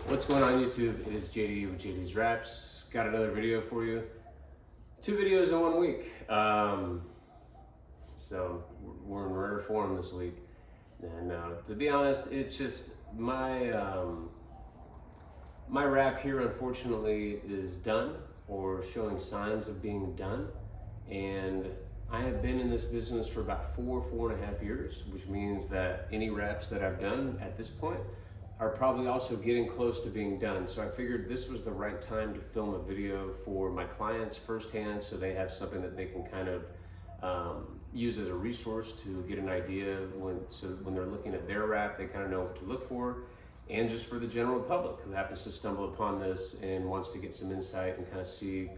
What's going on YouTube? It is JD with JD's Wraps. Got another video for you. 2 videos in 1 week. So we're in rare form this week. And to be honest, it's just my wrap here unfortunately is done or showing signs of being done. And I have been in this business for about 4.5 years, which means that any wraps that I've done at this point are probably also getting close to being done. So I figured this was the right time to film a video for my clients firsthand, so they have something that they can kind of use as a resource to get an idea when they're looking at their wrap, they kind of know what to look for. And just for the general public who happens to stumble upon this and wants to get some insight and kind of see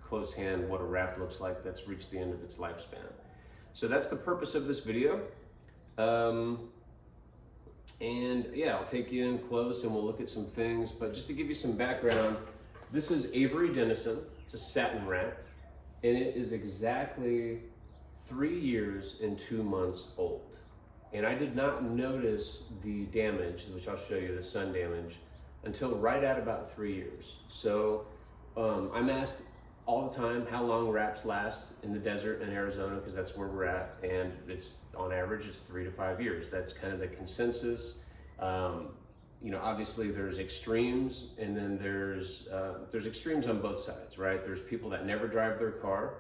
close hand what a wrap looks like that's reached the end of its lifespan. So that's the purpose of this video. And yeah, I'll take you in close and we'll look at some things. But just to give you some background, this is Avery Dennison. It's a satin wrap, and it is exactly 3 years and 2 months old. And I did not notice the damage, which I'll show you, the sun damage, until right at about 3 years. So I'm asked all the time how long wraps last in the desert in Arizona, because that's where we're at, and it's on average it's 3 to 5 years. That's kind of the consensus. You know, obviously there's extremes, and then there's extremes on both sides, right? There's people that never drive their car,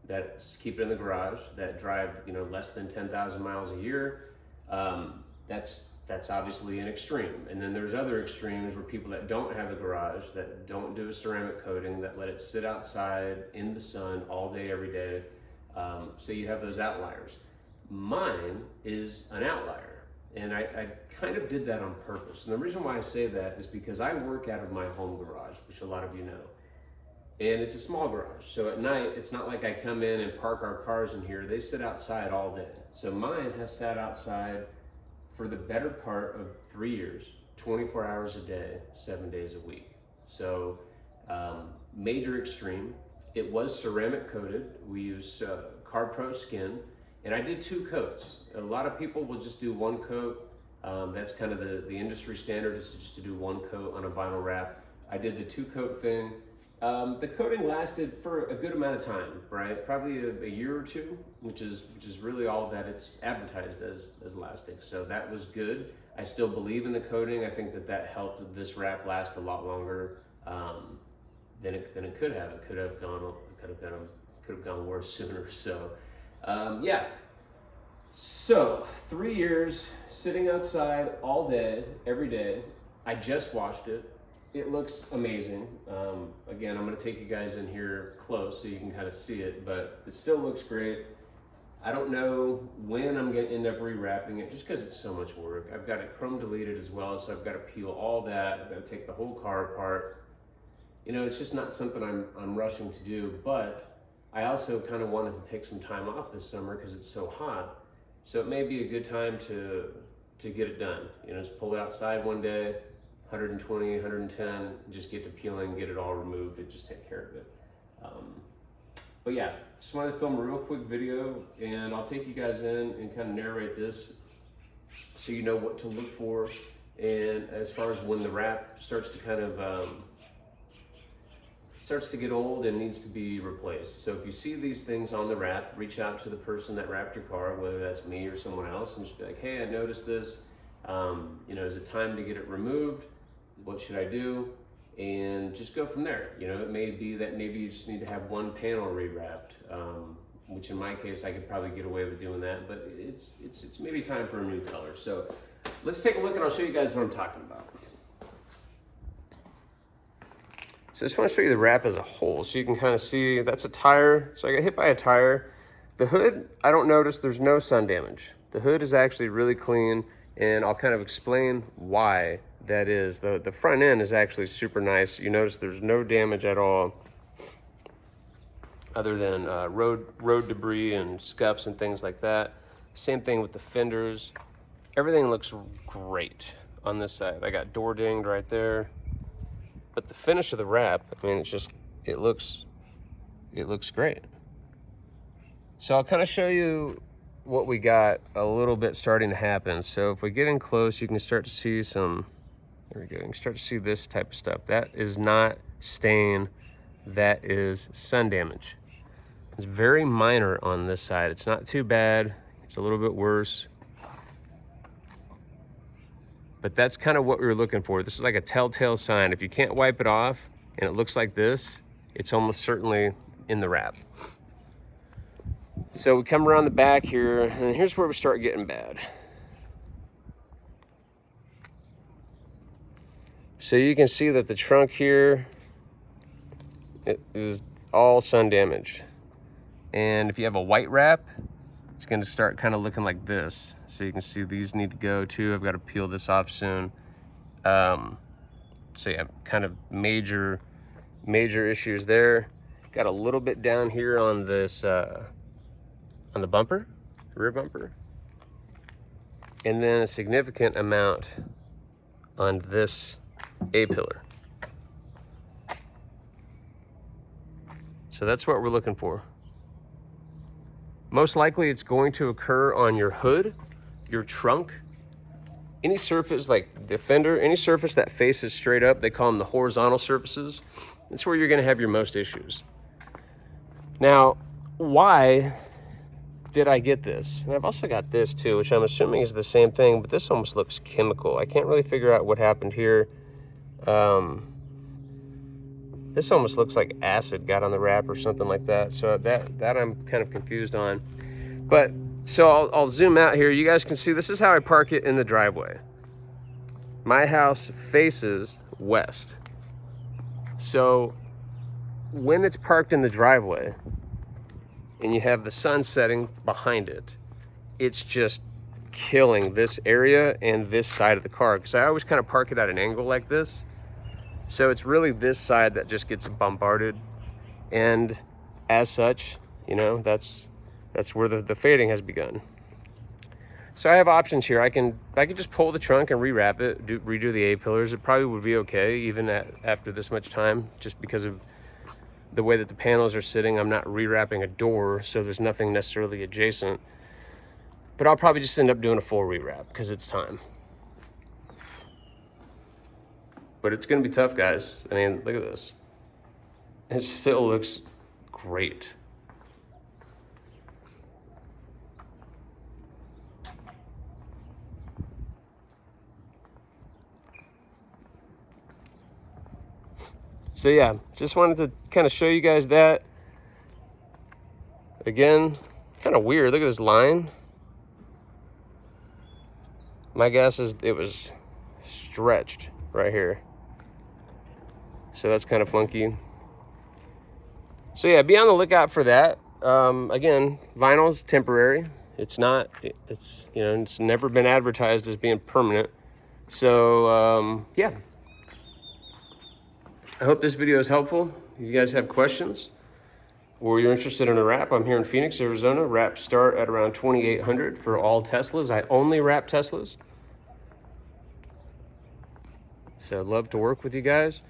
that keep it in the garage, that drive, you know, less than 10,000 miles a year. That's obviously an extreme. And then there's other extremes where people that don't have a garage, that don't do a ceramic coating, that let it sit outside in the sun all day, every day. So you have those outliers. Mine is an outlier. And I kind of did that on purpose. And the reason why I say that is because I work out of my home garage, which a lot of you know. And it's a small garage. So at night, it's not like I come in and park our cars in here. They sit outside all day. So mine has sat outside for the better part of 3 years, 24 hours a day, 7 days a week. So major extreme. It was ceramic coated. We use CarbPro skin, and I did 2 coats. A lot of people will just do 1 coat. That's kind of the industry standard, is just to do 1 coat on a vinyl wrap. I did the 2 coat thing. The coating lasted for a good amount of time, right? Probably a year or 2, which is really all that it's advertised as lasting. So that was good. I still believe in the coating. I think that helped this wrap last a lot longer than it could have. It could have gone worse sooner. So yeah. So 3 years sitting outside all day, every day. I just washed it. It looks amazing. Again, I'm gonna take you guys in here close so you can kind of see it, but it still looks great. I don't know when I'm gonna end up rewrapping it, just because it's so much work. I've got it chrome deleted as well, so I've got to peel all that. I've got to take the whole car apart. You know, it's just not something I'm rushing to do, but I also kind of wanted to take some time off this summer because it's so hot. So it may be a good time to get it done. You know, just pull it outside one day, 120, 110, just get to peeling, get it all removed, and just take care of it. But yeah, just wanted to film a real quick video, and I'll take you guys in and kind of narrate this so you know what to look for. And as far as when the wrap starts to kind of starts to get old and needs to be replaced. So if you see these things on the wrap, reach out to the person that wrapped your car, whether that's me or someone else, and just be like, hey, I noticed this. You know, is it time to get it removed? What should I do? And just go from there. You know, it may be that maybe you just need to have 1 panel rewrapped, which in my case, I could probably get away with doing that, but it's maybe time for a new color. So let's take a look and I'll show you guys what I'm talking about. So I just want to show you the wrap as a whole so you can kind of see that's a tire. So I got hit by a tire. The hood, I don't notice there's no sun damage. The hood is actually really clean, and I'll kind of explain why that is. The front end is actually super nice. You notice there's no damage at all, other than road debris and scuffs and things like that. Same thing with the fenders. Everything looks great on this side. I got door dinged right there. But the finish of the wrap, I mean, it looks great. So I'll kind of show you what we got a little bit starting to happen. So if we get in close, you can start to see some There we go. You can start to see this type of stuff. That is not stain, that is sun damage. It's very minor on this side. It's not too bad. It's a little bit worse. But that's kind of what we were looking for. This is like a telltale sign. If you can't wipe it off and it looks like this, it's almost certainly in the wrap. So we come around the back here, and here's where we start getting bad. So you can see that the trunk here, it is all sun damaged. And if you have a white wrap, it's going to start kind of looking like this. So you can see these need to go too. I've got to peel this off soon. So yeah, kind of major issues there. Got a little bit down here on this, on the bumper, rear bumper. And then a significant amount on this A-pillar. So that's what we're looking for. Most likely it's going to occur on your hood, your trunk, any surface like the fender, any surface that faces straight up, they call them the horizontal surfaces. That's where you're gonna have your most issues. Now, why did I get this? And I've also got this too, which I'm assuming is the same thing, but this almost looks chemical. I can't really figure out what happened here. This almost looks like acid got on the wrap or something like that. So that I'm kind of confused on. But so I'll zoom out here. You guys can see this is how I park it in the driveway. My house faces west. So when it's parked in the driveway and you have the sun setting behind it, it's just killing this area and this side of the car, because I always kind of park it at an angle like this. So it's really this side that just gets bombarded, and as such, you know, that's where the fading has begun. So I have options here. I can just pull the trunk and rewrap it, redo the A-pillars. It probably would be okay even after this much time, just because of the way that the panels are sitting. I'm not rewrapping a door, so there's nothing necessarily adjacent. But I'll probably just end up doing a full rewrap because it's time. But it's gonna be tough, guys. I mean, look at this. It still looks great. So yeah, just wanted to kind of show you guys that. Again, kind of weird. Look at this line. My guess is it was stretched right here. So that's kind of funky. So yeah, be on the lookout for that. Again, vinyl's temporary. It's not, it's, you know, it's never been advertised as being permanent. So yeah. I hope this video is helpful. If you guys have questions or you're interested in a wrap, I'm here in Phoenix, Arizona. Wraps start at around $2,800 for all Teslas. I only wrap Teslas. So I'd love to work with you guys.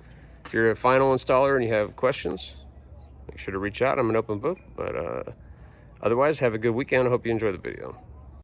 If you're a final installer and you have questions, make sure to reach out. I'm an open book. But otherwise, have a good weekend. I hope you enjoy the video.